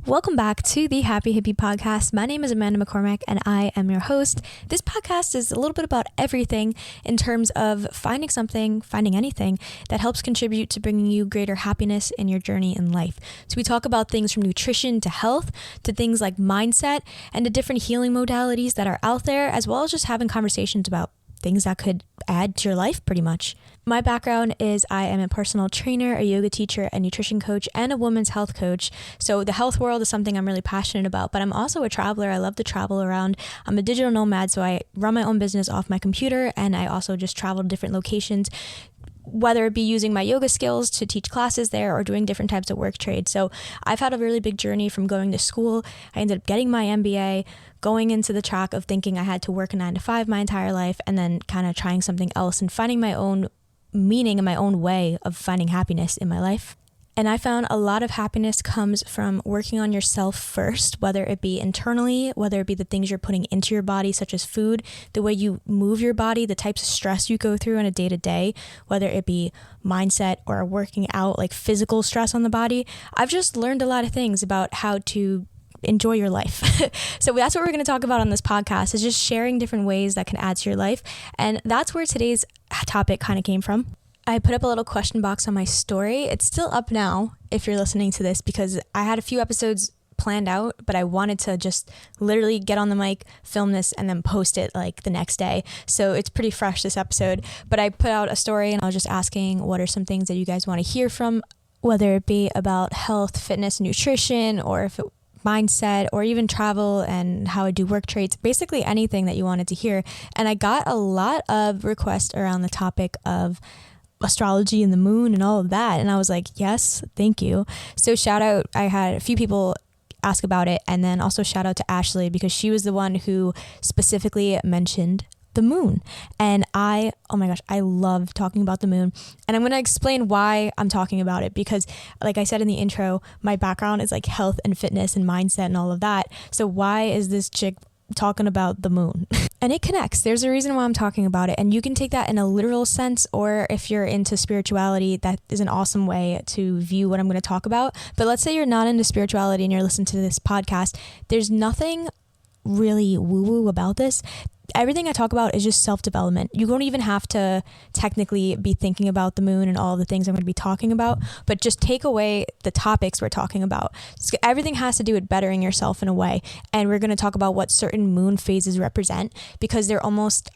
Welcome back to the Happy Hippie Podcast. My name is Amanda McCormack and I am your host. This podcast is a little bit about everything in terms of finding anything that helps contribute to bringing you greater happiness in your journey in life. So we talk about things from nutrition to health, to things like mindset, and to different healing modalities that are out there, as well as just having conversations about things that could add to your life pretty much. My background is I am a personal trainer, a yoga teacher, a nutrition coach, and a women's health coach. So the health world is something I'm really passionate about, but I'm also a traveler. I love to travel around. I'm a digital nomad, so I run my own business off my computer, and I also just travel to different locations, whether it be using my yoga skills to teach classes there or doing different types of work trade. So I've had a really big journey from going to school. I ended up getting my MBA, going into the track of thinking I had to work a 9-to-5 my entire life, and then kind of trying something else and finding my own meaning and my own way of finding happiness in my life. And I found a lot of happiness comes from working on yourself first, whether it be internally, whether it be the things you're putting into your body, such as food, the way you move your body, the types of stress you go through on a day-to-day, whether it be mindset or working out, like physical stress on the body. I've just learned a lot of things about how to enjoy your life. So that's what we're going to talk about on this podcast, is just sharing different ways that can add to your life. And that's where today's topic kind of came from. I put up a little question box on my story. It's still up now if you're listening to this, because I had a few episodes planned out, but I wanted to just literally get on the mic, film this, and then post it like the next day. So it's pretty fresh, this episode. But I put out a story and I was just asking, what are some things that you guys want to hear from, whether it be about health, fitness, nutrition, or if it mindset, or even travel and how I do work trades, basically anything that you wanted to hear. And I got a lot of requests around the topic of astrology and the moon and all of that. And I was like, yes, thank you. So shout out, I had a few people ask about it. And then also shout out to Ashley, because she was the one who specifically mentioned the moon. And oh my gosh, I love talking about the moon. And I'm going to explain why I'm talking about it, because like I said in the intro, my background is like health and fitness and mindset and all of that. So why is this chick talking about the moon? And it connects. There's a reason why I'm talking about it. And you can take that in a literal sense, or if you're into spirituality, that is an awesome way to view what I'm going to talk about. But let's say you're not into spirituality and you're listening to this podcast. There's nothing really woo-woo about this. Everything I talk about is just self-development. You don't even have to technically be thinking about the moon and all the things I'm going to be talking about, but just take away the topics we're talking about. Everything has to do with bettering yourself in a way. And we're going to talk about what certain moon phases represent, because they're almost,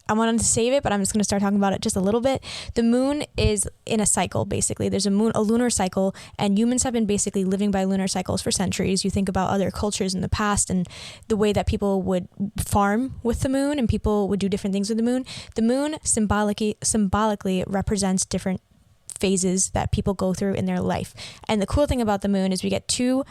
I wanted to save it, but I'm just going to start talking about it just a little bit. The moon is in a cycle, basically. There's a lunar cycle, and humans have been basically living by lunar cycles for centuries. You think about other cultures in the past and the way that people would farm with the moon and people would do different things with the moon. The moon symbolically represents different phases that people go through in their life. And the cool thing about the moon is we get two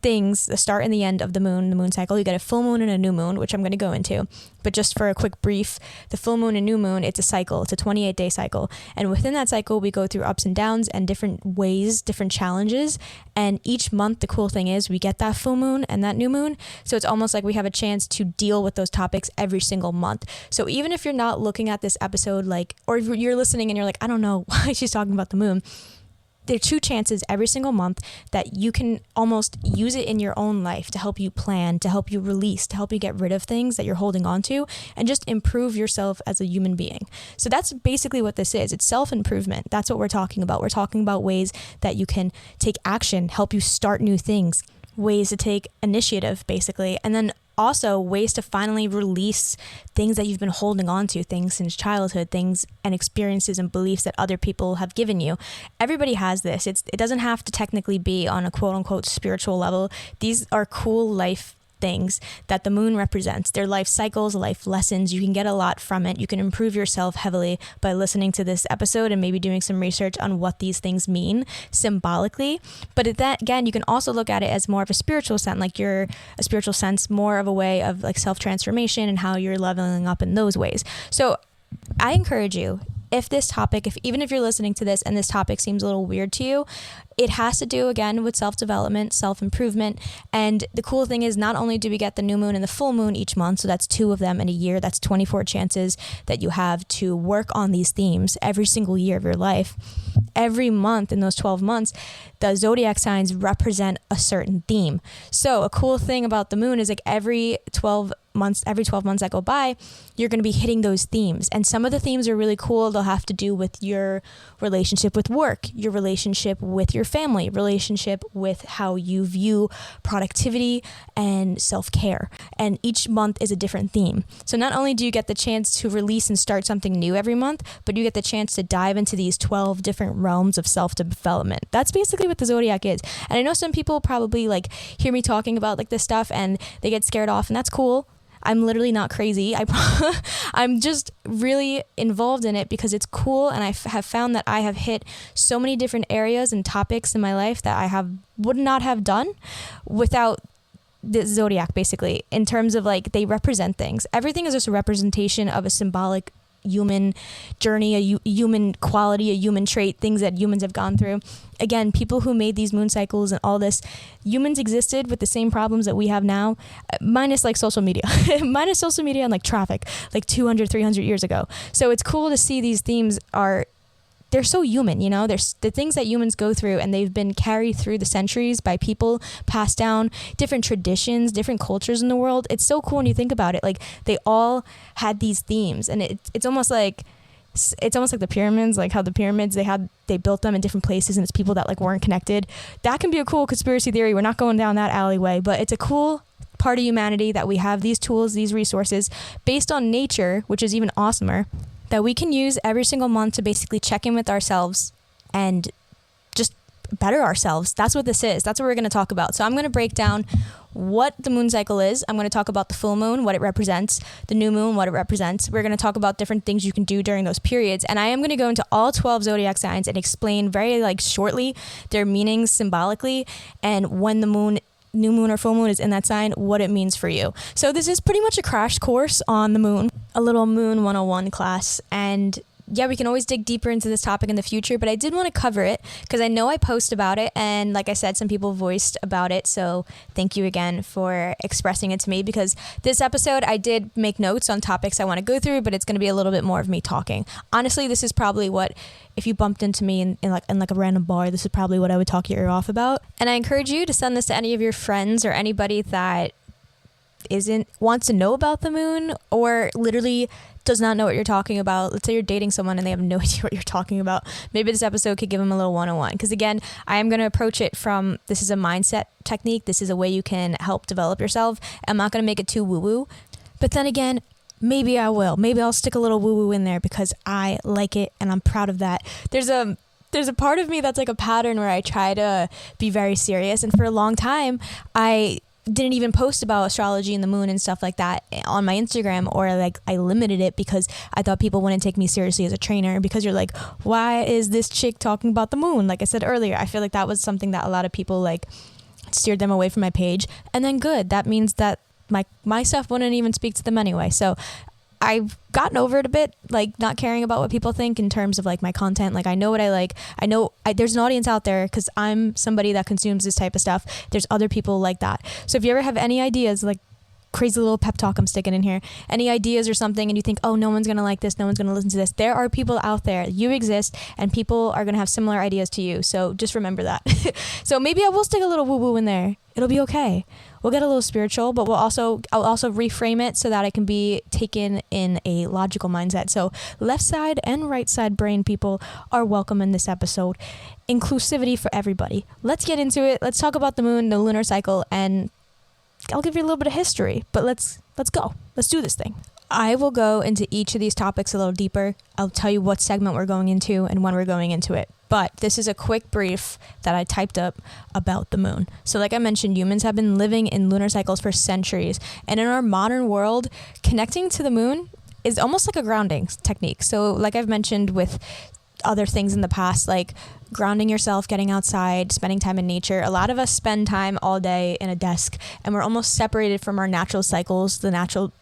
things, the start and the end of the moon cycle. You get a full moon and a new moon, which I'm going to go into. But just for a quick brief, the full moon and new moon, it's a cycle. It's a 28-day cycle. And within that cycle, we go through ups and downs and different ways, different challenges. And each month, the cool thing is we get that full moon and that new moon. So it's almost like we have a chance to deal with those topics every single month. So even if you're not looking at this episode or if you're listening and you're like, I don't know why she's talking about the moon, there are two chances every single month that you can almost use it in your own life to help you plan, to help you release, to help you get rid of things that you're holding on to, and just improve yourself as a human being. So that's basically what this is. It's self-improvement. That's what we're talking about. We're talking about ways that you can take action, help you start new things, ways to take initiative, basically, and then also ways to finally release things that you've been holding on to, things since childhood, things and experiences and beliefs that other people have given you. Everybody has this. It doesn't have to technically be on a quote unquote spiritual level. These are cool life things that the moon represents. They're life cycles, life lessons. You can get a lot from it. You can improve yourself heavily by listening to this episode and maybe doing some research on what these things mean symbolically. But that, again, you can also look at it as more of a spiritual sense, more of a way of like self-transformation and how you're leveling up in those ways. So I encourage you, if this topic, even if you're listening to this and this topic seems a little weird to you, it has to do, again, with self-development, self-improvement. And the cool thing is not only do we get the new moon and the full moon each month, so that's 2 of them in a year, that's 24 chances that you have to work on these themes every single year of your life. every month in those 12 months, the zodiac signs represent a certain theme. So a cool thing about the moon is like every 12 months that go by, you're going to be hitting those themes. And some of the themes are really cool. They'll have to do with your relationship with work, your relationship with your family, relationship with how you view productivity and self-care. And each month is a different theme. So not only do you get the chance to release and start something new every month, but you get the chance to dive into these 12 different realms of self-development. That's basically what the zodiac is. And I know some people probably like hear me talking about like this stuff and they get scared off, and that's cool. I'm literally not crazy. I'm just really involved in it because it's cool, and I have found that I have hit so many different areas and topics in my life that I would not have done without the zodiac, basically, in terms of like they represent things. Everything is just a representation of a symbolic human journey, a human quality, a human trait, things that humans have gone through. Again, people who made these moon cycles and all this, humans existed with the same problems that we have now, minus like social media, and like traffic, like 200, 300 years ago. So it's cool to see these themes they're so human, you know, there's the things that humans go through, and they've been carried through the centuries by people, passed down, different traditions, different cultures in the world. It's so cool when you think about it. Like they all had these themes, and it's almost like the pyramids, like how the pyramids, they built them in different places, and it's people that like weren't connected. That can be a cool conspiracy theory. We're not going down that alleyway, but it's a cool part of humanity that we have these tools, these resources based on nature, which is even awesomer, that we can use every single month to basically check in with ourselves and just better ourselves. That's what this is. That's what we're going to talk about. So I'm going to break down what the moon cycle is. I'm going to talk about the full moon, what it represents, the new moon, what it represents. We're going to talk about different things you can do during those periods. And I am going to go into all 12 zodiac signs and explain very like shortly their meanings symbolically, and when the new moon or full moon is in that sign, what it means for you. So this is pretty much a crash course on the moon, a little Moon 101 class. And yeah, we can always dig deeper into this topic in the future, but I did want to cover it because I know I post about it, and like I said, some people voiced about it, so thank you again for expressing it to me, because this episode I did make notes on topics I want to go through, but it's going to be a little bit more of me talking. Honestly, this is probably what, if you bumped into me in like a random bar, this is probably what I would talk your ear off about. And I encourage you to send this to any of your friends or anybody that wants to know about the moon, or literally does not know what you're talking about. Let's say you're dating someone and they have no idea what you're talking about. Maybe this episode could give them a little 101. Because again, I am going to approach it from, this is a mindset technique. This is a way you can help develop yourself. I'm not going to make it too woo-woo. But then again, maybe I will. Maybe I'll stick a little woo-woo in there because I like it and I'm proud of that. There's a part of me that's like a pattern where I try to be very serious. And for a long time, I didn't even post about astrology and the moon and stuff like that on my Instagram, or like I limited it because I thought people wouldn't take me seriously as a trainer, because you're like, why is this chick talking about the moon? Like I said earlier, I feel like that was something that a lot of people like steered them away from my page. And then good, that means that my stuff wouldn't even speak to them anyway. So I've gotten over it a bit, like not caring about what people think in terms of like my content. Like I know what I like. I know there's an audience out there because I'm somebody that consumes this type of stuff. There's other people like that. So if you ever have any ideas, like crazy little pep talk I'm sticking in here, any ideas or something, and you think, oh, no one's going to like this, no one's going to listen to this, there are people out there. You exist, and people are going to have similar ideas to you. So just remember that. So maybe I will stick a little woo-woo in there. It'll be okay. We'll get a little spiritual, but I'll also reframe it so that it can be taken in a logical mindset. So left side and right side brain people are welcome in this episode. Inclusivity for everybody. Let's get into it. Let's talk about the moon, the lunar cycle, and I'll give you a little bit of history, but let's go. Let's do this thing. I will go into each of these topics a little deeper. I'll tell you what segment we're going into and when we're going into it. But this is a quick brief that I typed up about the moon. So like I mentioned, humans have been living in lunar cycles for centuries. And in our modern world, connecting to the moon is almost like a grounding technique. So like I've mentioned with other things in the past, like grounding yourself, getting outside, spending time in nature. A lot of us spend time all day in a desk, and we're almost separated from our natural cycles, the natural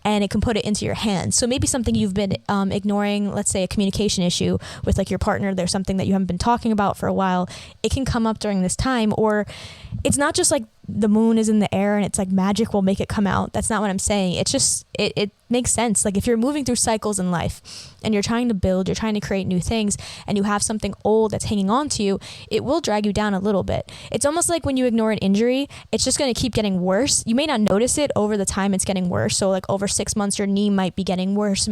and it can put it into your hands. So maybe something you've been ignoring, let's say a communication issue with like your partner, there's something that you haven't been talking about for a while, it can come up during this time. Or it's not just like the moon is in the air and it's like magic will make it come out. That's not what I'm saying. It's just, it makes sense. Like if you're moving through cycles in life and you're trying to build, you're trying to create new things, and you have something old that's hanging on to you, it will drag you down a little bit. It's almost like when you ignore an injury, it's just going to keep getting worse. You may not notice it over the time it's getting worse. So like over 6 months, your knee might be getting worse,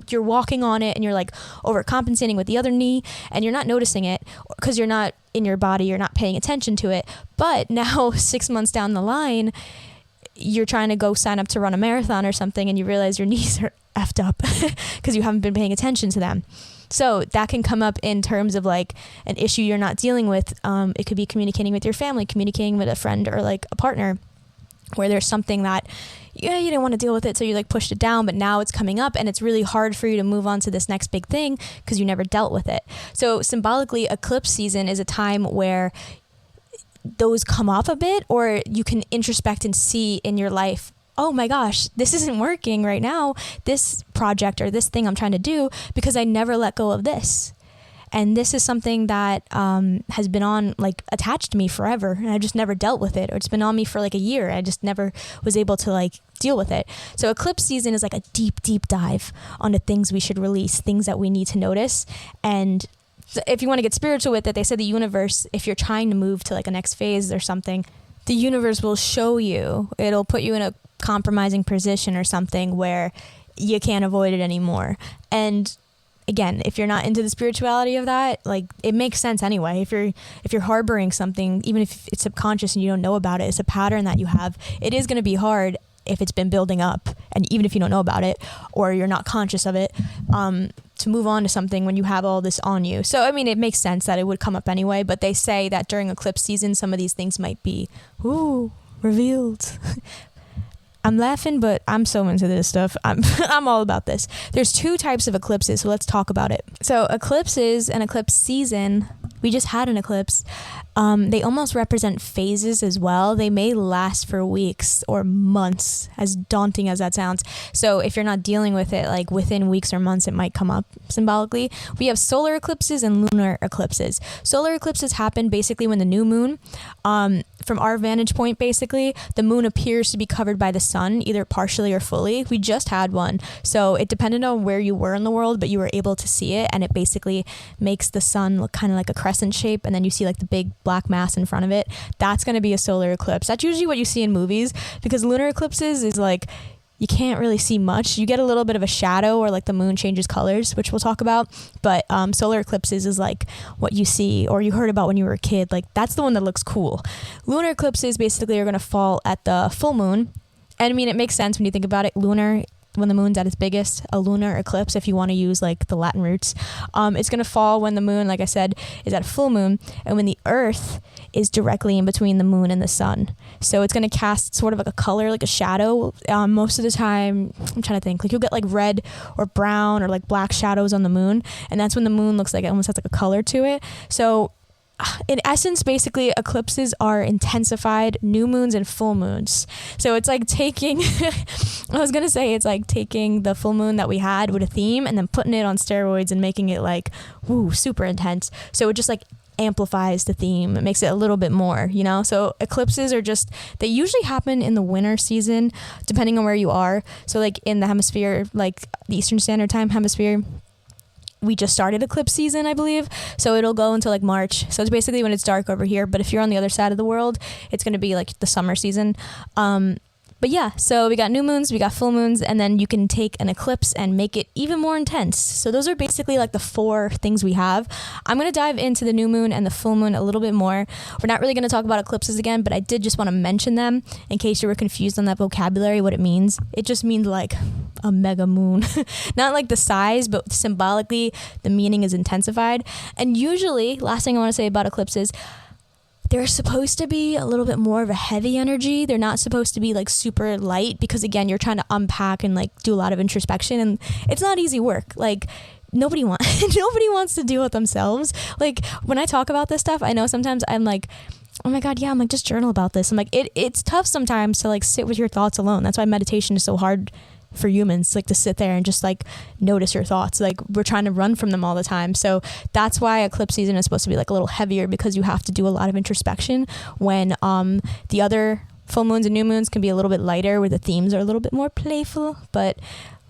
you're walking on it and you're like overcompensating with the other knee and you're not noticing it because you're not in your body, you're not paying attention to it. But now 6 months down the line, you're trying to go sign up to run a marathon or something and you realize your knees are effed up because you haven't been paying attention to them. So that can come up in terms of like an issue you're not dealing with. It could be communicating with your family, communicating with a friend or like a partner, where there's something that you didn't want to deal with it, so you like pushed it down, but now it's coming up and it's really hard for you to move on to this next big thing because you never dealt with it. So symbolically, eclipse season is a time where those come off a bit, or you can introspect and see in your life, oh my gosh, this isn't working right now, this project or this thing I'm trying to do, because I never let go of this. And this is something that has been on, like, attached to me forever, and I just never dealt with it. Or it's been on me for like a year. I just never was able to like deal with it. So eclipse season is like a deep, deep dive onto things we should release, things that we need to notice. And if you want to get spiritual with it, they say the universe, if you're trying to move to like a next phase or something, the universe will show you. It'll put you in a compromising position or something where you can't avoid it anymore. And again, if you're not into the spirituality of that, like, it makes sense anyway. If you're harboring something, even if it's subconscious and you don't know about it, it's a pattern that you have. It is going to be hard if it's been building up, and even if you don't know about it or you're not conscious of it, to move on to something when you have all this on you. So, I mean, it makes sense that it would come up anyway, but they say that during eclipse season, some of these things might be, revealed. I'm laughing, but I'm so into this stuff. I'm all about this. There's 2 types of eclipses, so let's talk about it. So eclipses and eclipse season, we just had an eclipse. They almost represent phases as well. They may last for weeks or months, as daunting as that sounds. So if you're not dealing with it, like within weeks or months, it might come up symbolically. We have solar eclipses and lunar eclipses. Solar eclipses happen basically when the new moon, from our vantage point, basically, the moon appears to be covered by the sun, either partially or fully. We just had one. So it depended on where you were in the world, but you were able to see it, and it basically makes the sun look kind of like a crescent shape, and then you see like the big black mass in front of it. That's going to be a solar eclipse. That's usually what you see in movies, because lunar eclipses is like, you can't really see much. You get a little bit of a shadow, or like the moon changes colors, which we'll talk about. But solar eclipses is like what you see or you heard about when you were a kid. Like, that's the one that looks cool. Lunar eclipses basically are going to fall at the full moon. And I mean, it makes sense when you think about it. Lunar, when the moon's at its biggest, a lunar eclipse, if you want to use like the Latin roots, it's going to fall when the moon, like I said, is at full moon, and when the earth is directly in between the moon and the sun. So it's going to cast sort of like a color, like a shadow. Most of the time, I'm trying to think, like you'll get like red or brown or like black shadows on the moon, and that's when the moon looks like it almost has like a color to it. So in essence, basically, eclipses are intensified new moons and full moons. So it's like taking, it's like taking the full moon that we had with a theme and then putting it on steroids and making it like, super intense. So it just like amplifies the theme. It makes it a little bit more, So eclipses are they usually happen in the winter season, depending on where you are. So like in the hemisphere, like the Eastern Standard Time hemisphere, we just started eclipse season, I believe. So it'll go until like March. So it's basically when it's dark over here. But if you're on the other side of the world, it's going to be like the summer season. But yeah, so we got new moons, we got full moons, and then you can take an eclipse and make it even more intense. So those are basically like the 4 things we have. I'm going to dive into the new moon and the full moon a little bit more. We're not really going to talk about eclipses again, but I did just want to mention them in case you were confused on that vocabulary, what it means. It just means like a mega moon. Not like the size, but symbolically the meaning is intensified. And usually, last thing I want to say about eclipses, they're supposed to be a little bit more of a heavy energy. They're not supposed to be like super light, because again, you're trying to unpack and like do a lot of introspection, and it's not easy work. Like, nobody wants to deal with themselves. Like, when I talk about this stuff, I know sometimes I'm like, oh my God, yeah, I'm like, just journal about this. I'm like, it's tough sometimes to like sit with your thoughts alone. That's why meditation is so hard for humans, like to sit there and just like notice your thoughts. Like we're trying to run from them all the time. So that's why eclipse season is supposed to be like a little heavier, because you have to do a lot of introspection, when the other full moons and new moons can be a little bit lighter, where the themes are a little bit more playful. But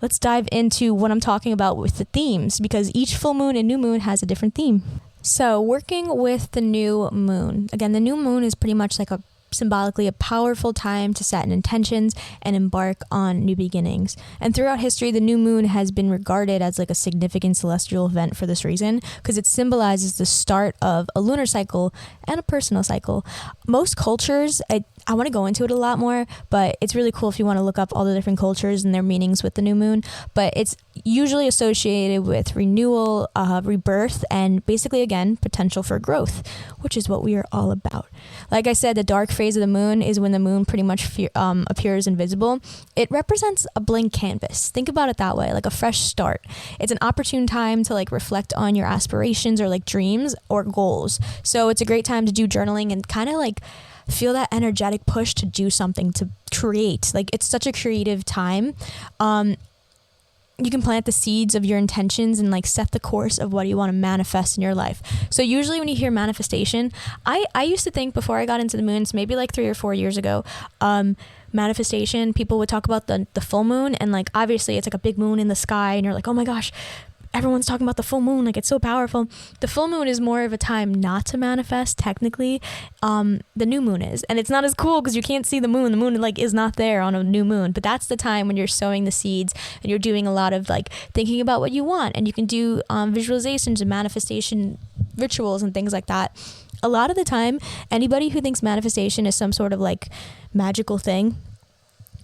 let's dive into what I'm talking about with the themes, because each full moon and new moon has a different theme. So working with the new moon, again, the new moon is pretty much like symbolically a powerful time to set intentions and embark on new beginnings. And throughout history, the new moon has been regarded as like a significant celestial event for this reason, because it symbolizes the start of a lunar cycle and a personal cycle. Most cultures, I want to go into it a lot more, but it's really cool if you want to look up all the different cultures and their meanings with the new moon. But it's usually associated with renewal, rebirth, and basically, again, potential for growth, which is what we are all about. Like I said, the dark phase of the moon is when the moon pretty much appears invisible. It represents a blank canvas. Think about it that way, like a fresh start. It's an opportune time to like reflect on your aspirations or like dreams or goals. So it's a great time to do journaling and kind of like feel that energetic push to do something, to create. Like it's such a creative time. You can plant the seeds of your intentions and like set the course of what you want to manifest in your life. So usually when you hear manifestation, I used to think before I got into the moons, maybe like 3 or 4 years ago, manifestation, people would talk about the full moon, and like obviously it's like a big moon in the sky and you're like, oh my gosh, everyone's talking about the full moon, like it's so powerful. The full moon is more of a time not to manifest, technically. The new moon is, and it's not as cool because you can't see the moon. The moon like is not there on a new moon, but that's the time when you're sowing the seeds and you're doing a lot of like thinking about what you want, and you can do visualizations and manifestation rituals and things like that. A lot of the time, anybody who thinks manifestation is some sort of like magical thing,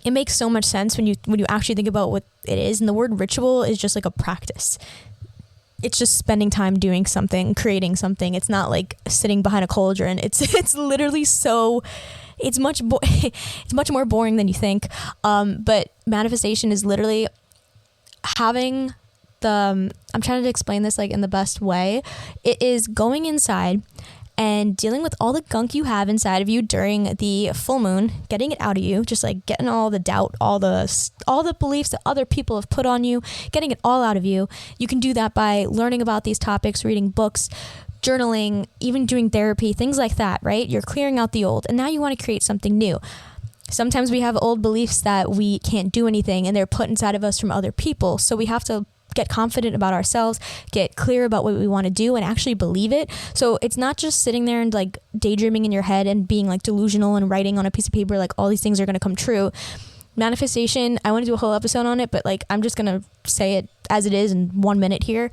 it makes so much sense when you actually think about what it is. And the word ritual is just like a practice. It's just spending time doing something, creating something. It's not like sitting behind a cauldron. It's literally so, it's much more boring than you think. But manifestation is literally having I'm trying to explain this like in the best way. It is going inside and dealing with all the gunk you have inside of you during the full moon, getting it out of you, just like getting all the doubt, all the beliefs that other people have put on you, getting it all out of you. You can do that by learning about these topics, reading books, journaling, even doing therapy, things like that, right? You're clearing out the old, and now you want to create something new. Sometimes we have old beliefs that we can't do anything, and they're put inside of us from other people. So we have to get confident about ourselves, get clear about what we want to do, and actually believe it. So it's not just sitting there and like daydreaming in your head and being like delusional and writing on a piece of paper like all these things are going to come true. Manifestation, I want to do a whole episode on it, but like I'm just going to say it as it is in 1 minute here.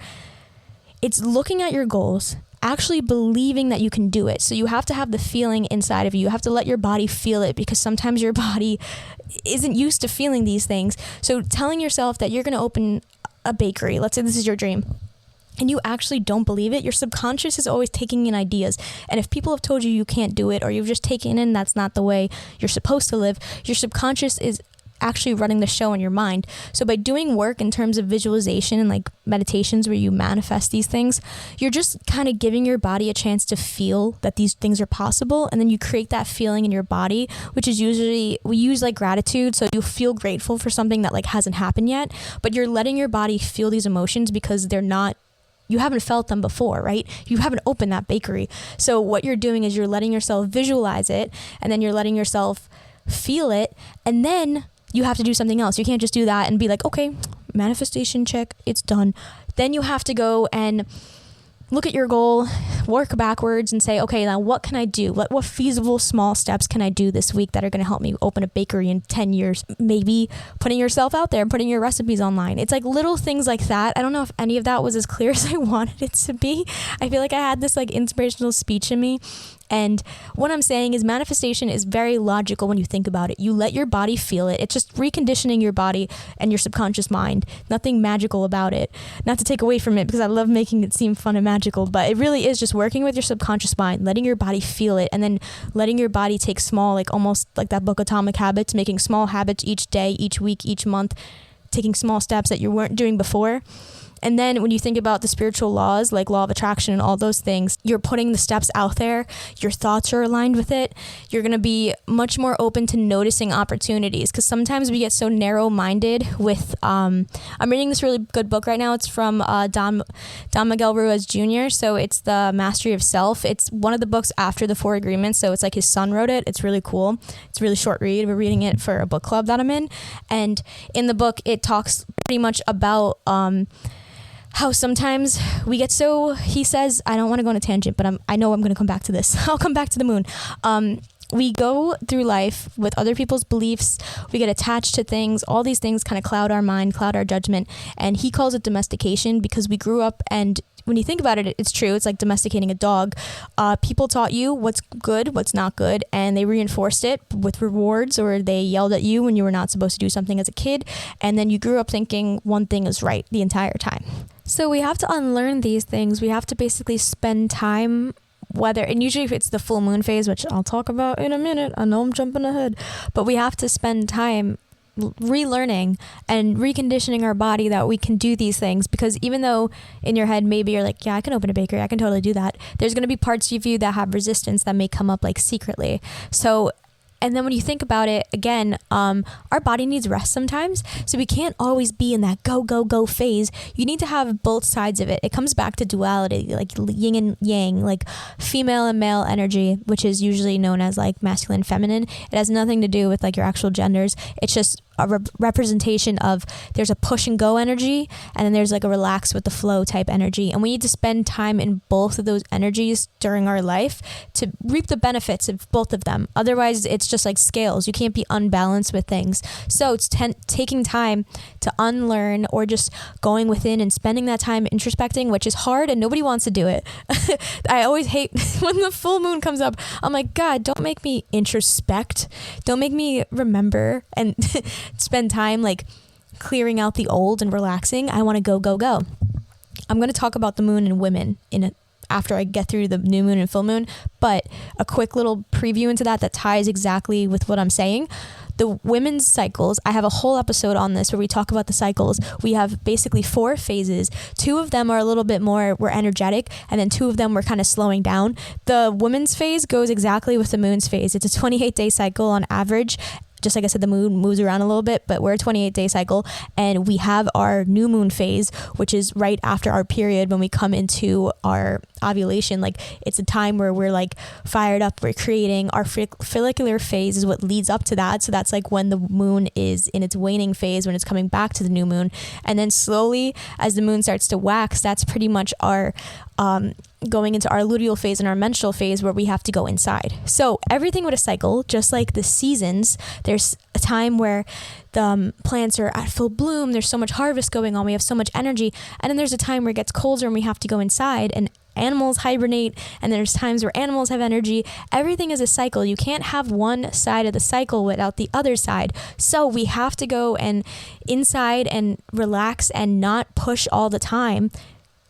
It's looking at your goals, actually believing that you can do it. So you have to have the feeling inside of you. You have to let your body feel it, because sometimes your body isn't used to feeling these things. So telling yourself that you're going to open a bakery, let's say this is your dream, and you actually don't believe it, your subconscious is always taking in ideas. And if people have told you you can't do it, or you've just taken in that's not the way you're supposed to live, your subconscious is actually running the show in your mind. So by doing work in terms of visualization and like meditations where you manifest these things, you're just kind of giving your body a chance to feel that these things are possible. And then you create that feeling in your body, which is usually, we use like gratitude. So you feel grateful for something that like hasn't happened yet, but you're letting your body feel these emotions because you haven't felt them before, right? You haven't opened that bakery. So what you're doing is you're letting yourself visualize it, and then you're letting yourself feel it, and then you have to do something else. You can't just do that and be like, okay, manifestation check, it's done. Then you have to go and look at your goal, work backwards and say, okay, now what can I do? What feasible small steps can I do this week that are going to help me open a bakery in 10 years? Maybe putting yourself out there, putting your recipes online. It's like little things like that. I don't know if any of that was as clear as I wanted it to be. I feel like I had this like inspirational speech in me. And what I'm saying is manifestation is very logical when you think about it. You let your body feel it. It's just reconditioning your body and your subconscious mind. Nothing magical about it. Not to take away from it, because I love making it seem fun and magical, but it really is just working with your subconscious mind, letting your body feel it, and then letting your body take small, like almost like that book Atomic Habits, making small habits each day, each week, each month, taking small steps that you weren't doing before. And then when you think about the spiritual laws, like law of attraction and all those things, you're putting the steps out there. Your thoughts are aligned with it. You're going to be much more open to noticing opportunities, because sometimes we get so narrow-minded with, I'm reading this really good book right now. It's from Don Miguel Ruiz Jr. So it's The Mastery of Self. It's one of the books after the Four Agreements. So it's like his son wrote it. It's really cool. It's a really short read. We're reading it for a book club that I'm in. And in the book, it talks pretty much about how sometimes we get so, he says, I don't want to go on a tangent, but I know I'm going to come back to this. I'll come back to the moon. We go through life with other people's beliefs. We get attached to things. All these things kind of cloud our mind, cloud our judgment. And he calls it domestication, because we grew up, and when you think about it, it's true. It's like domesticating a dog. People taught you what's good, what's not good, and they reinforced it with rewards, or they yelled at you when you were not supposed to do something as a kid. And then you grew up thinking one thing is right the entire time. So we have to unlearn these things. We have to basically spend time, and usually if it's the full moon phase, which I'll talk about in a minute, I know I'm jumping ahead, but we have to spend time relearning and reconditioning our body that we can do these things. Because even though in your head maybe you're like, yeah, I can open a bakery, I can totally do that, there's going to be parts of you that have resistance that may come up like secretly. So, and then when you think about it again, our body needs rest sometimes. So we can't always be in that go, go, go phase. You need to have both sides of it. It comes back to duality, like yin and yang, like female and male energy, which is usually known as like masculine and feminine. It has nothing to do with like your actual genders. It's just a representation of, there's a push and go energy, and then there's like a relax with the flow type energy. And we need to spend time in both of those energies during our life to reap the benefits of both of them. Otherwise, it's just like scales. You can't be unbalanced with things. So it's taking time to unlearn, or just going within and spending that time introspecting, which is hard and nobody wants to do it. I always hate when the full moon comes up. I'm like, God, don't make me introspect. Don't make me remember and spend time like clearing out the old and relaxing. I want to go, go, go. I'm going to talk about the moon and women after I get through the new moon and full moon, but a quick little preview into that ties exactly with what I'm saying. The women's cycles, I have a whole episode on this where we talk about the cycles. We have basically 4 phases. 2 of them are a little bit more, we're energetic, and then 2 of them we're kind of slowing down. The women's phase goes exactly with the moon's phase. It's a 28-day cycle on average. Just like I said, the moon moves around a little bit, but we're a 28-day cycle, and we have our new moon phase, which is right after our period when we come into our ovulation. Like, it's a time where we're like fired up, we're creating. Our follicular phase is what leads up to that. So that's like when the moon is in its waning phase, when it's coming back to the new moon. And then slowly, as the moon starts to wax, that's pretty much our going into our luteal phase and our menstrual phase, where we have to go inside. So everything with a cycle, just like the seasons, there's a time where the plants are at full bloom, there's so much harvest going on, we have so much energy, and then there's a time where it gets colder and we have to go inside, and animals hibernate, and there's times where animals have energy. Everything is a cycle. You can't have one side of the cycle without the other side. So we have to go and inside and relax and not push all the time.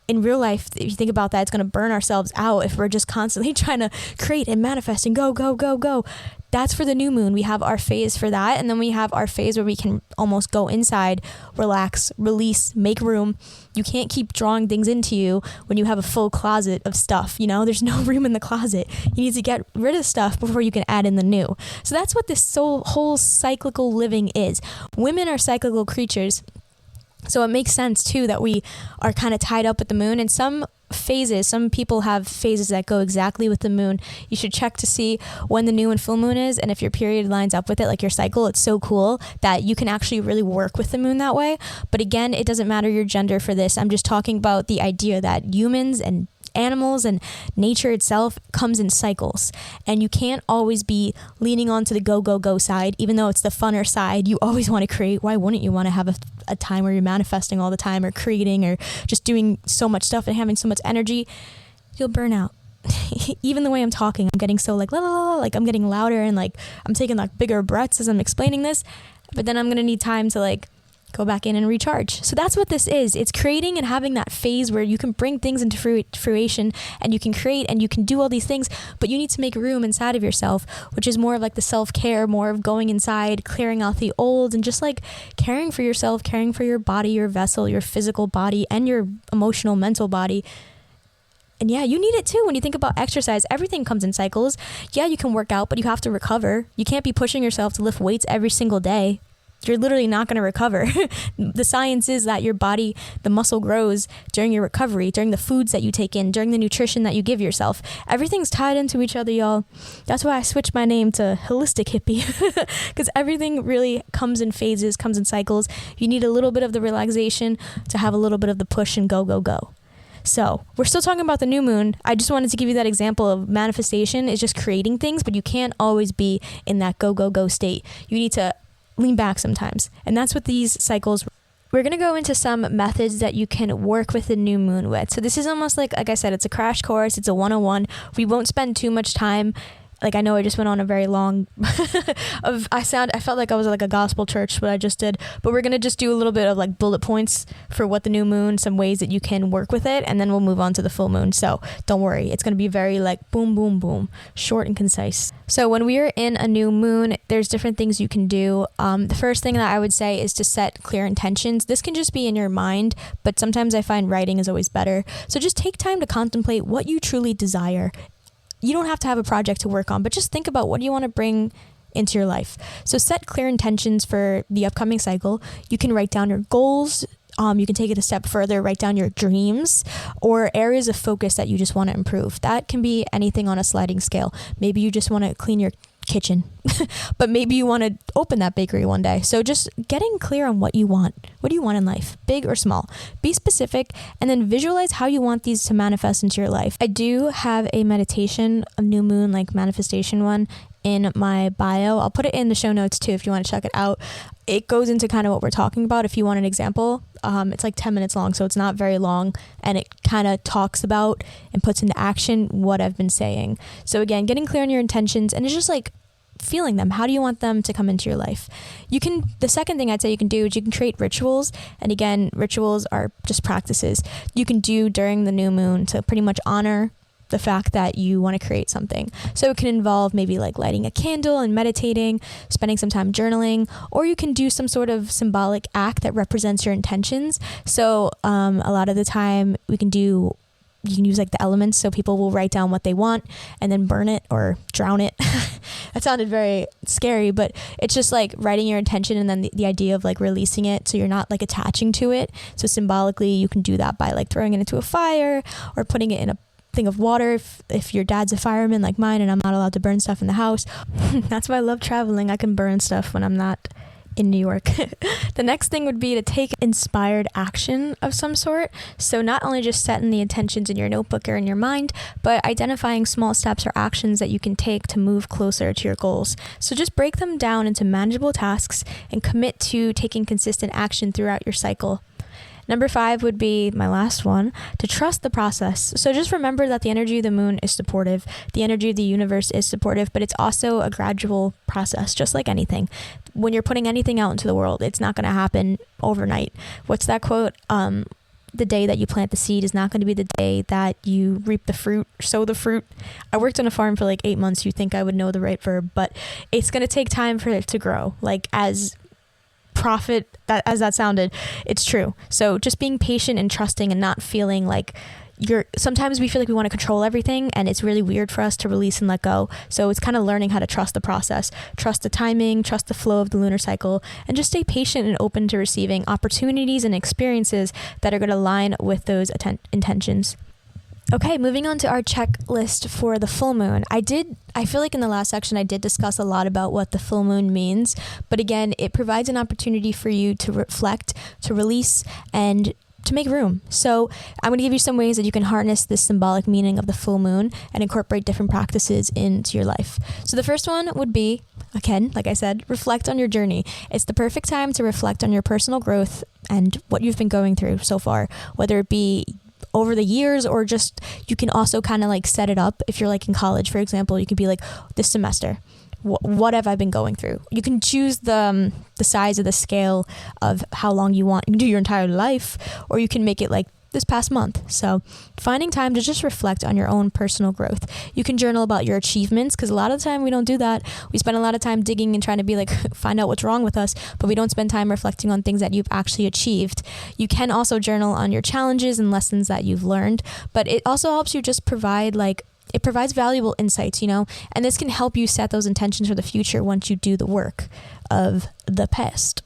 In real life, if you think about that, it's going to burn ourselves out if we're just constantly trying to create and manifest and go, go, go, go. That's for the new moon. We have our phase for that. And then we have our phase where we can almost go inside, relax, release, make room. You can't keep drawing things into you when you have a full closet of stuff. You know, there's no room in the closet. You need to get rid of stuff before you can add in the new. So that's what this whole cyclical living is. Women are cyclical creatures. So it makes sense too that we are kind of tied up with the moon. And some people have phases that go exactly with the moon. You should check to see when the new and full moon is, and if your period lines up with it, like your cycle. It's so cool that you can actually really work with the moon that way. But again, it doesn't matter your gender for this. I'm just talking about the idea that humans and animals and nature itself comes in cycles, and you can't always be leaning onto the go, go, go side. Even though it's the funner side, you always want to create. Why wouldn't you want to have a time where you're manifesting all the time, or creating, or just doing so much stuff and having so much energy? You'll burn out. Even the way I'm talking, I'm getting so like la la la, like I'm getting louder, and like I'm taking like bigger breaths as I'm explaining this, but then I'm gonna need time to like go back in and recharge. So that's what this is. It's creating and having that phase where you can bring things into fruition, and you can create and you can do all these things, but you need to make room inside of yourself, which is more of like the self-care, more of going inside, clearing out the old, and just like caring for yourself, caring for your body, your vessel, your physical body, and your emotional, mental body. And yeah, you need it too. When you think about exercise, everything comes in cycles. Yeah, you can work out, but you have to recover. You can't be pushing yourself to lift weights every single day. You're literally not going to recover. The science is that your body, the muscle grows during your recovery, during the foods that you take in, during the nutrition that you give yourself. Everything's tied into each other, y'all. That's why I switched my name to Holistic Hippie, because everything really comes in phases, comes in cycles. You need a little bit of the relaxation to have a little bit of the push and go, go, go. So we're still talking about the new moon. I just wanted to give you that example of manifestation is just creating things, but you can't always be in that go, go, go state. You need to lean back sometimes. And that's what these cycles. We're going to go into some methods that you can work with the new moon with. So this is almost like I said, it's a crash course. It's a 101. We won't spend too much time. Like, I know I just went on a very long I felt like I was like a gospel church, what I just did, but we're going to just do a little bit of like bullet points for what the new moon, some ways that you can work with it. And then we'll move on to the full moon. So don't worry. It's going to be very like boom, boom, boom, short and concise. So when we are in a new moon, there's different things you can do. The first thing that I would say is to set clear intentions. This can just be in your mind, but sometimes I find writing is always better. So just take time to contemplate what you truly desire. You don't have to have a project to work on, but just think about what do you want to bring into your life. So set clear intentions for the upcoming cycle. You can write down your goals. You can take it a step further, write down your dreams or areas of focus that you just want to improve. That can be anything on a sliding scale. Maybe you just want to clean your kitchen, but maybe you want to open that bakery one day. So just getting clear on what you want. What do you want in life, big or small? Be specific, and then visualize how you want these to manifest into your life. I do have a meditation, a new moon like manifestation one in my bio. I'll put it in the show notes too if you want to check it out. It goes into kind of what we're talking about. If you want an example, it's like 10 minutes long, so it's not very long, and it kind of talks about and puts into action what I've been saying. So again, getting clear on your intentions, and it's just like feeling them. How do you want them to come into your life? The second thing I'd say you can do is you can create rituals. And again, rituals are just practices you can do during the new moon to pretty much honor the fact that you want to create something. So it can involve maybe like lighting a candle and meditating, spending some time journaling, or you can do some sort of symbolic act that represents your intentions. So a lot of the time you can use like the elements. So people will write down what they want and then burn it or drown it. That sounded very scary, but it's just like writing your intention and then the idea of like releasing it. So you're not like attaching to it. So symbolically you can do that by like throwing it into a fire or putting it in a thing of water if your dad's a fireman like mine and I'm not allowed to burn stuff in the house. That's why I love traveling. I can burn stuff when I'm not in New York. The next thing would be to take inspired action of some sort. So not only just setting the intentions in your notebook or in your mind, but identifying small steps or actions that you can take to move closer to your goals. So just break them down into manageable tasks and commit to taking consistent action throughout your cycle. Number 5 would be my last one, to trust the process. So just remember that the energy of the moon is supportive. The energy of the universe is supportive, but it's also a gradual process, just like anything. When you're putting anything out into the world, it's not going to happen overnight. What's that quote? The day that you plant the seed is not going to be the day that you reap the fruit, sow the fruit. I worked on a farm for like 8 months. You'd think I would know the right verb, but it's going to take time for it to grow. Like as that sounded, it's true. So just being patient and trusting and not feeling like sometimes we feel like we want to control everything and it's really weird for us to release and let go. So it's kind of learning how to trust the process, trust the timing, trust the flow of the lunar cycle, and just stay patient and open to receiving opportunities and experiences that are going to align with those intentions. Okay, moving on to our checklist for the full moon. I feel like in the last section I did discuss a lot about what the full moon means, but again, it provides an opportunity for you to reflect, to release, and to make room. So I'm going to give you some ways that you can harness this symbolic meaning of the full moon and incorporate different practices into your life. So the first one would be, again, like I said, reflect on your journey. It's the perfect time to reflect on your personal growth and what you've been going through so far, whether it be over the years or just you can also kind of like set it up. If you're like in college, for example, you could be like, this semester, what have I been going through? You can choose the size of the scale of how long you want. You can do your entire life, or you can make it like this past month. So finding time to just reflect on your own personal growth. You can journal about your achievements, because a lot of the time we don't do that. We spend a lot of time digging and trying to be like, find out what's wrong with us, but we don't spend time reflecting on things that you've actually achieved. You can also journal on your challenges and lessons that you've learned, but it also helps you just provide it provides valuable insights, and this can help you set those intentions for the future once you do the work of the past.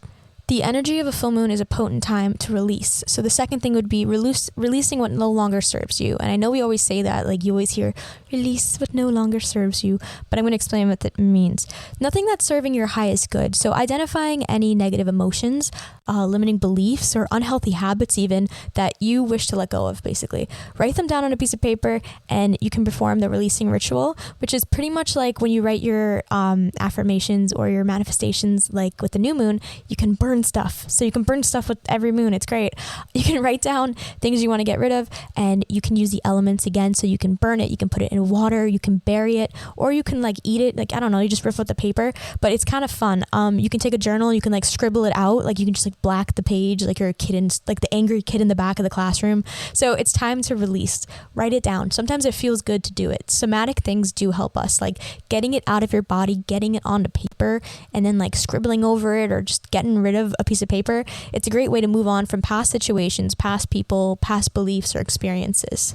The energy of a full moon is a potent time to release. So the second thing would be releasing what no longer serves you. And I know we always say that, like you always hear, release what no longer serves you, but I'm going to explain what that means. Nothing that's serving your highest good. So identifying any negative emotions, limiting beliefs, or unhealthy habits even that you wish to let go of, basically. Write them down on a piece of paper, and you can perform the releasing ritual, which is pretty much like when you write your affirmations or your manifestations, like with the new moon, you can burn stuff. So you can burn stuff with every moon. It's great. You can write down things you want to get rid of, and you can use the elements again. So you can burn it, you can put it in water, you can bury it, or you can like eat it. Like, I don't know, you just rip out the paper, but it's kind of fun. You can take a journal, you can like scribble it out. Like you can just like black the page, like you're a kid like the angry kid in the back of the classroom. So it's time to release. Write it down. Sometimes it feels good to do it. Somatic things do help us, like getting it out of your body, getting it onto paper, and then like scribbling over it, or just getting rid of a piece of paper. It's a great way to move on from past situations, past people, past beliefs or experiences.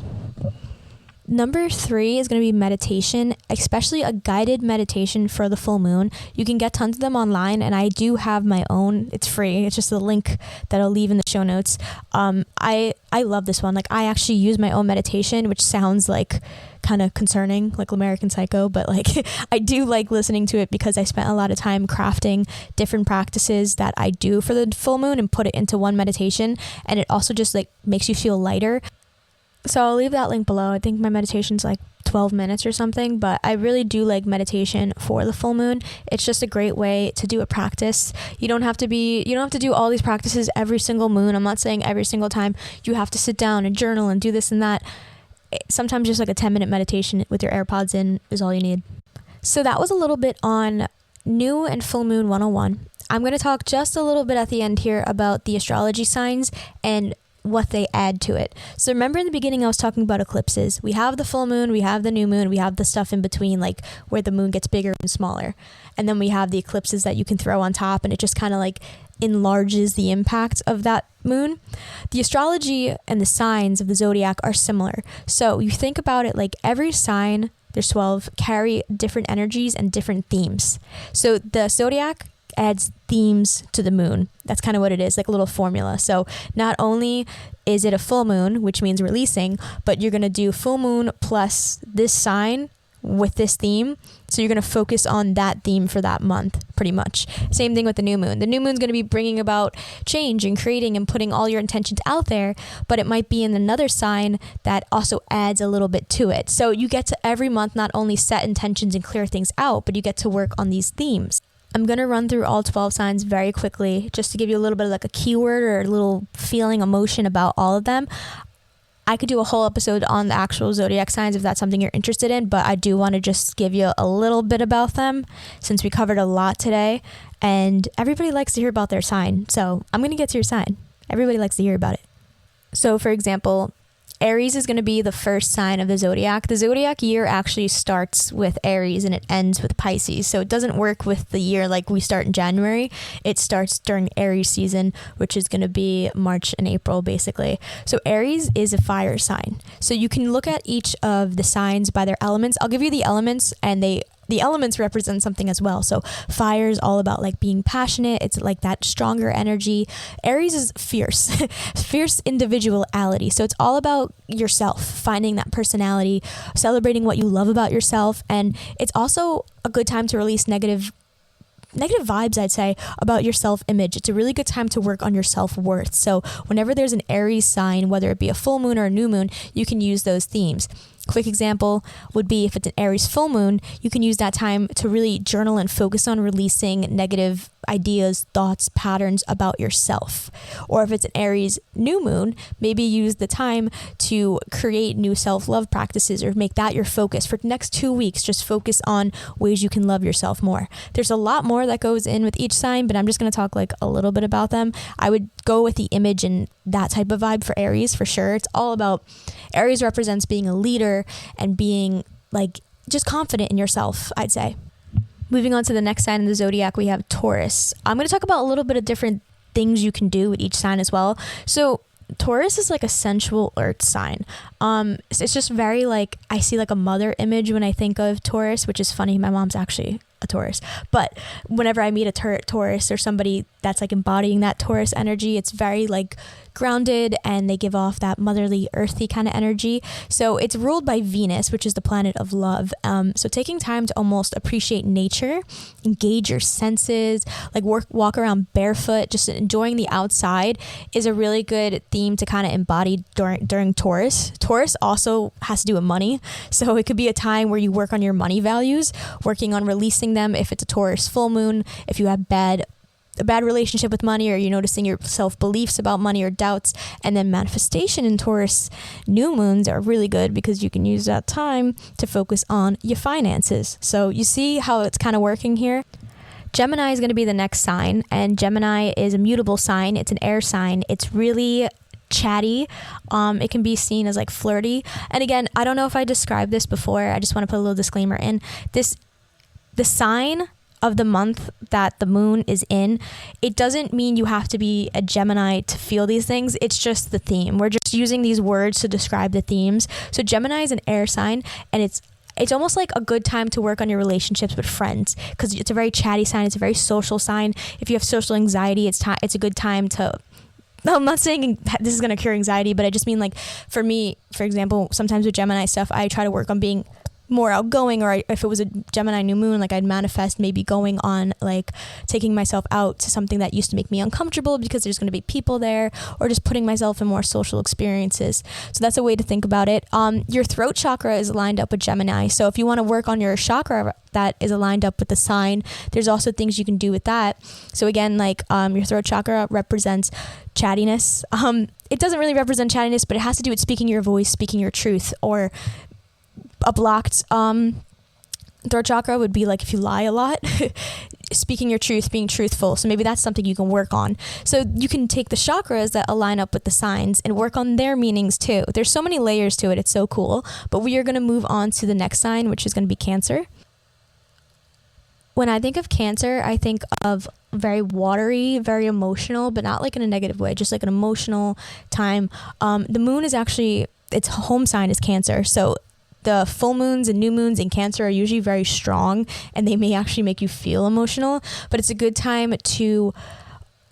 Number 3 is going to be meditation, especially a guided meditation for the full moon. You can get tons of them online, and I do have my own. It's free. It's just a link that I'll leave in the show notes. I love this one. Like, I actually use my own meditation, which sounds like kind of concerning, like American Psycho, but like I do like listening to it because I spent a lot of time crafting different practices that I do for the full moon and put it into one meditation, and it also just like makes you feel lighter. So I'll leave that link below. I think my meditation's like 12 minutes or something, but I really do like meditation for the full moon. It's just a great way to do a practice. You don't have to do all these practices every single moon. I'm not saying every single time you have to sit down and journal and do this and that. Sometimes just like a 10-minute meditation with your AirPods in is all you need. So that was a little bit on new and full moon 101. I'm going to talk just a little bit at the end here about the astrology signs and what they add to it. So remember in the beginning I was talking about eclipses. We have the full moon, we have the new moon, we have the stuff in between, like where the moon gets bigger and smaller. And then we have the eclipses that you can throw on top, and it just kind of like enlarges the impact of that moon. The astrology and the signs of the zodiac are similar. So you think about it like every sign, there's 12, carry different energies and different themes. So the zodiac adds themes to the moon. That's kind of what it is, like a little formula. So not only is it a full moon, which means releasing, but you're going to do full moon plus this sign with this theme. So you're going to focus on that theme for that month, pretty much. Same thing with the new moon. The new moon's going to be bringing about change and creating and putting all your intentions out there, but it might be in another sign that also adds a little bit to it. So you get to every month not only set intentions and clear things out, but you get to work on these themes. I'm going to run through all 12 signs very quickly just to give you a little bit of like a keyword or a little feeling, emotion about all of them. I could do a whole episode on the actual zodiac signs if that's something you're interested in, but I do want to just give you a little bit about them since we covered a lot today, and everybody likes to hear about their sign. So I'm going to get to your sign. Everybody likes to hear about it. So for example, Aries is going to be the first sign of the zodiac. The zodiac year actually starts with Aries and it ends with Pisces. So it doesn't work with the year like we start in January. It starts during Aries season, which is going to be March and April, basically. So Aries is a fire sign. So you can look at each of the signs by their elements. I'll give you the elements, and the elements represent something as well. So fire is all about like being passionate. It's like that stronger energy. Aries is fierce, fierce individuality. So it's all about yourself, finding that personality, celebrating what you love about yourself. And it's also a good time to release negative vibes, I'd say, about your self-image. It's a really good time to work on your self-worth. So whenever there's an Aries sign, whether it be a full moon or a new moon, you can use those themes. Quick example would be if it's an Aries full moon, you can use that time to really journal and focus on releasing negative ideas, thoughts, patterns about yourself. Or if it's an Aries new moon, maybe use the time to create new self-love practices or make that your focus. For the next 2 weeks, just focus on ways you can love yourself more. There's a lot more that goes in with each sign, but I'm just going to talk like a little bit about them. I would go with the image and that type of vibe for Aries for sure. It's all about, Aries represents being a leader and being like just confident in yourself, I'd say. Moving on to the next sign in the zodiac, we have Taurus. I'm going to talk about a little bit of different things you can do with each sign as well. So Taurus is like a sensual earth sign. It's just very like, I see like a mother image when I think of Taurus, which is funny. My mom's actually a Taurus, but whenever I meet a Taurus or somebody that's like embodying that Taurus energy, it's very like grounded and they give off that motherly, earthy kind of energy. So it's ruled by Venus, which is the planet of love. So taking time to almost appreciate nature, engage your senses, like walk around barefoot, just enjoying the outside is a really good theme to kind of embody during Taurus. Taurus also has to do with money. So it could be a time where you work on your money values, working on releasing them if it's a Taurus full moon, if you have a bad relationship with money or you're noticing your self-beliefs about money or doubts. And then manifestation in Taurus new moons are really good because you can use that time to focus on your finances. So you see how it's kind of working here. Gemini is going to be the next sign, and Gemini is a mutable sign. It's an air sign. It's really chatty. It can be seen as like flirty. And again, I don't know if I described this before. I just want to put a little disclaimer in. The sign of the month that the moon is in, it doesn't mean you have to be a Gemini to feel these things. It's just the theme. We're just using these words to describe the themes. So Gemini is an air sign, and it's almost like a good time to work on your relationships with friends because it's a very chatty sign. It's a very social sign. If you have social anxiety, it's a good time to... No, I'm not saying this is going to cure anxiety, but I just mean like for me, for example, sometimes with Gemini stuff, I try to work on being more outgoing, or if it was a Gemini new moon, like I'd manifest maybe going on like taking myself out to something that used to make me uncomfortable because there's going to be people there, or just putting myself in more social experiences. So that's a way to think about it. Your throat chakra is aligned up with Gemini. So if you want to work on your chakra that is aligned up with the sign, there's also things you can do with that. So again, like your throat chakra represents chattiness. It doesn't really represent chattiness, but it has to do with speaking your voice, speaking your truth, or a blocked throat chakra would be like if you lie a lot, speaking your truth, being truthful. So maybe that's something you can work on. So you can take the chakras that align up with the signs and work on their meanings too. There's so many layers to it. It's so cool. But we are going to move on to the next sign, which is going to be Cancer. When I think of Cancer, I think of very watery, very emotional, but not like in a negative way, just like an emotional time. The moon is actually, its home sign is Cancer. So the full moons and new moons in Cancer are usually very strong, and they may actually make you feel emotional, but it's a good time to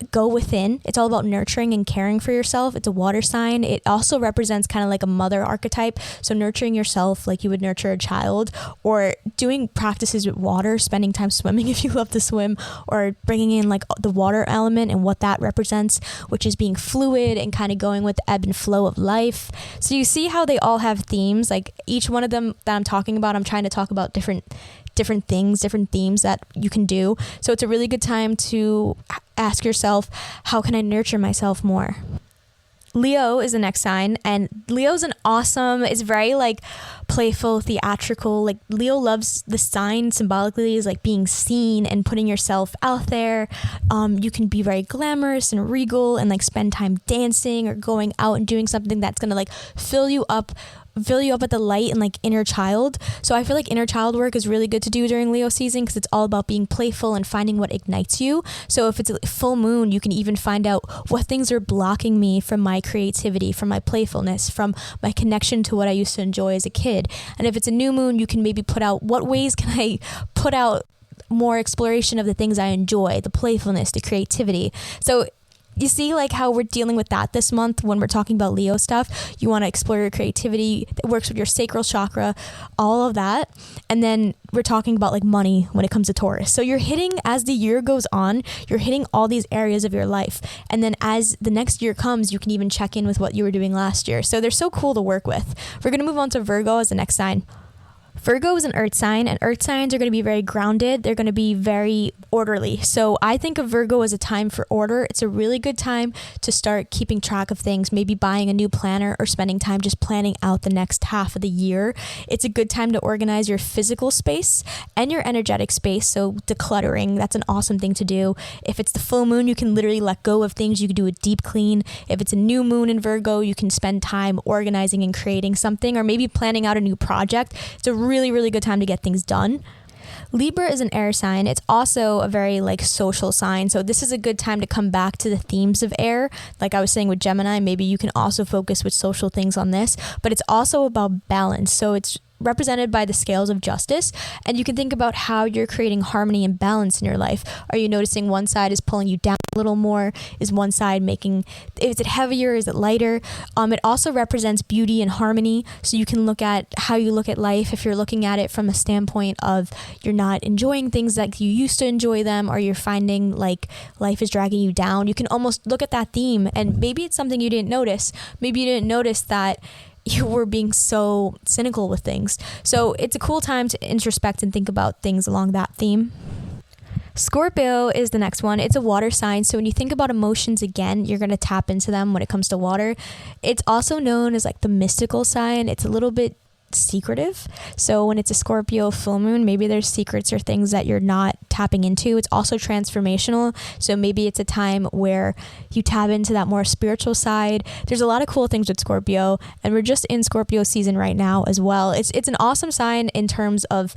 go within. It's all about nurturing and caring for yourself. It's a water sign. It also represents kind of like a mother archetype. So nurturing yourself like you would nurture a child, or doing practices with water, spending time swimming if you love to swim, or bringing in like the water element and what that represents, which is being fluid and kind of going with the ebb and flow of life. So you see how they all have themes. Like each one of them that I'm talking about, I'm trying to talk about different things, different themes that you can do. So it's a really good time to ask yourself, how can I nurture myself more? Leo is the next sign, and Leo's it's very like playful, theatrical. Like Leo loves the sign symbolically is like being seen and putting yourself out there. You can be very glamorous and regal and like spend time dancing or going out and doing something that's gonna like fill you up with the light and like inner child. So I feel like inner child work is really good to do during Leo season because it's all about being playful and finding what ignites you. So if it's a full moon, you can even find out what things are blocking me from my creativity, from my playfulness, from my connection to what I used to enjoy as a kid. And if it's a new moon, you can maybe put out what ways can I put out more exploration of the things I enjoy, the playfulness, the creativity. So you see like how we're dealing with that this month when we're talking about Leo stuff. You want to explore your creativity. It works with your sacral chakra, all of that. And then we're talking about like money when it comes to Taurus. So you're hitting, as the year goes on, you're hitting all these areas of your life. And then as the next year comes, you can even check in with what you were doing last year. So they're so cool to work with. We're going to move on to Virgo as the next sign. Virgo is an earth sign, and earth signs are going to be very grounded. They're going to be very orderly. So I think of Virgo as a time for order. It's a really good time to start keeping track of things, maybe buying a new planner or spending time just planning out the next half of the year. It's a good time to organize your physical space and your energetic space. So decluttering, that's an awesome thing to do. If it's the full moon, you can literally let go of things. You can do a deep clean. If it's a new moon in Virgo, you can spend time organizing and creating something, or maybe planning out a new project. It's a really good time to get things done. Libra is an air sign. It's also a very like social sign. So this is a good time to come back to the themes of air. Like I was saying with Gemini, maybe you can also focus with social things on this, but it's also about balance. So it's represented by the scales of justice, and you can think about how you're creating harmony and balance in your life. Are you noticing one side is pulling you down a little more? Is one side is it heavier? Is it lighter? It also represents beauty and harmony, so you can look at how you look at life. If you're looking at it from a standpoint of you're not enjoying things like you used to enjoy them, or you're finding like life is dragging you down, you can almost look at that theme, and maybe it's something you didn't notice. Maybe you didn't notice that you were being so cynical with things. So it's a cool time to introspect and think about things along that theme. Scorpio is the next one. It's a water sign. So when you think about emotions again, you're going to tap into them when it comes to water. It's also known as like the mystical sign. It's a little bit secretive. So when it's a Scorpio full moon, maybe there's secrets or things that you're not tapping into. It's also transformational. So maybe it's a time where you tap into that more spiritual side. There's a lot of cool things with Scorpio, and we're just in Scorpio season right now as well. It's an awesome sign in terms of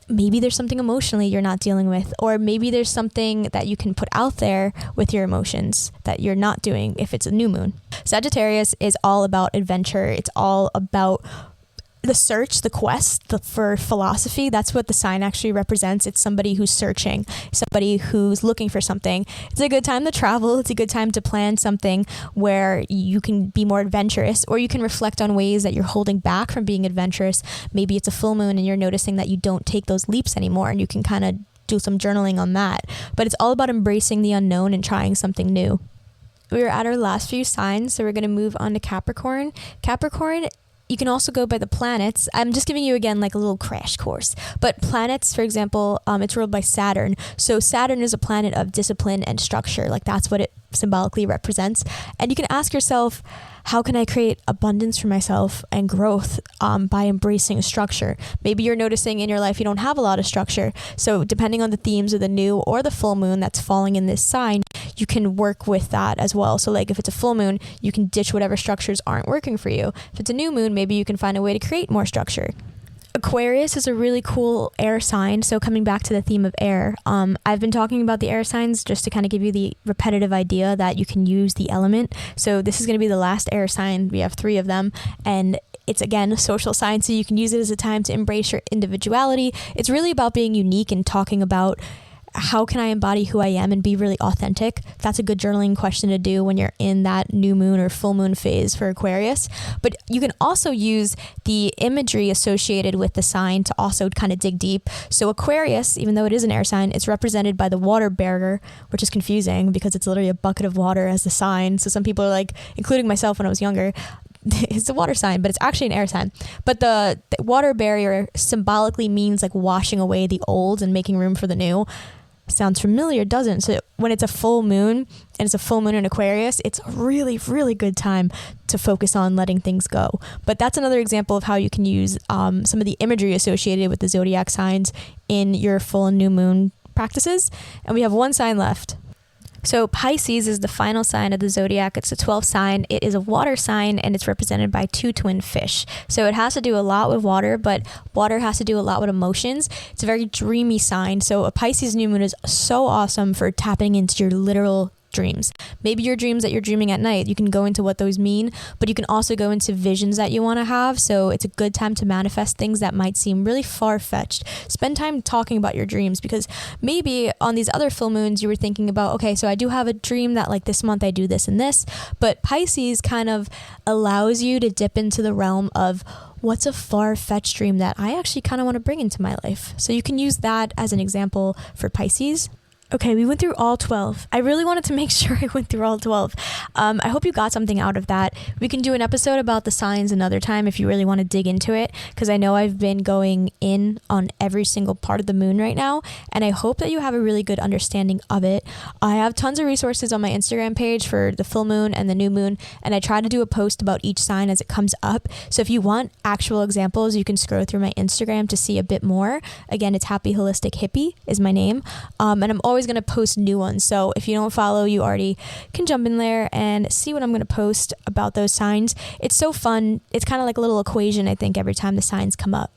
maybe there's something emotionally you're not dealing with, or maybe there's something that you can put out there with your emotions that you're not doing if it's a new moon. Sagittarius is all about adventure. It's all about the search, the quest for philosophy. That's what the sign actually represents. It's somebody who's searching, somebody who's looking for something. It's a good time to travel. It's a good time to plan something where you can be more adventurous, or you can reflect on ways that you're holding back from being adventurous. Maybe it's a full moon and you're noticing that you don't take those leaps anymore, and you can kind of do some journaling on that. But it's all about embracing the unknown and trying something new. We are at our last few signs, so we're going to move on to Capricorn. Capricorn, you can also go by the planets. I'm just giving you again like a little crash course. But planets, for example, it's ruled by Saturn. So Saturn is a planet of discipline and structure. Like that's what it symbolically represents. And you can ask yourself, how can I create abundance for myself and growth by embracing structure? Maybe you're noticing in your life you don't have a lot of structure. So depending on the themes of the new or the full moon that's falling in this sign, you can work with that as well. So like if it's a full moon, you can ditch whatever structures aren't working for you. If it's a new moon, maybe you can find a way to create more structure. Aquarius is a really cool air sign. So coming back to the theme of air, I've been talking about the air signs just to kind of give you the repetitive idea that you can use the element. So this is going to be the last air sign. We have 3 of them, and it's again a social sign. So you can use it as a time to embrace your individuality. It's really about being unique and talking about how can I embody who I am and be really authentic? That's a good journaling question to do when you're in that new moon or full moon phase for Aquarius. But you can also use the imagery associated with the sign to also kind of dig deep. So Aquarius, even though it is an air sign, it's represented by the water bearer, which is confusing because it's literally a bucket of water as the sign. So some people are like, including myself when I was younger, it's a water sign, but it's actually an air sign. But the water barrier symbolically means like washing away the old and making room for the new. Sounds familiar, doesn't? So when it's a full moon, and it's a full moon in Aquarius, it's a really, really good time to focus on letting things go. But that's another example of how you can use some of the imagery associated with the zodiac signs in your full and new moon practices. And we have 1 sign left. So Pisces is the final sign of the zodiac. It's the 12th sign. It is a water sign, and it's represented by 2 twin fish. So it has to do a lot with water, but water has to do a lot with emotions. It's a very dreamy sign. So a Pisces new moon is so awesome for tapping into your literal dreams. Maybe your dreams that you're dreaming at night, you can go into what those mean, but you can also go into visions that you want to have. So it's a good time to manifest things that might seem really far-fetched. Spend time talking about your dreams, because maybe on these other full moons you were thinking about, okay, so I do have a dream that like this month I do this and this, but Pisces kind of allows you to dip into the realm of what's a far-fetched dream that I actually kind of want to bring into my life. So you can use that as an example for Pisces. Okay, we went through all 12. I really wanted to make sure I went through all 12. I hope you got something out of that. We can do an episode about the signs another time if you really want to dig into it, because I know I've been going in on every single part of the moon right now, and I hope that you have a really good understanding of it. I have tons of resources on my Instagram page for the full moon and the new moon, and I try to do a post about each sign as it comes up. So if you want actual examples, you can scroll through my Instagram to see a bit more. Again, it's Happy Holistic Hippie is my name, and I'm always going to post new ones. So if you don't follow, you already can jump in there and see what I'm going to post about those signs. It's so fun. It's kind of like a little equation, I think, every time the signs come up.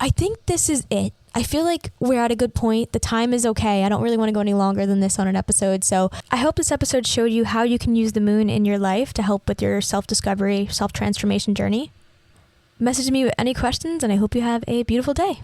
I think this is it. I feel like we're at a good point. The time is okay. I don't really want to go any longer than this on an episode. So I hope this episode showed you how you can use the moon in your life to help with your self-discovery, self-transformation journey. Message me with any questions, and I hope you have a beautiful day.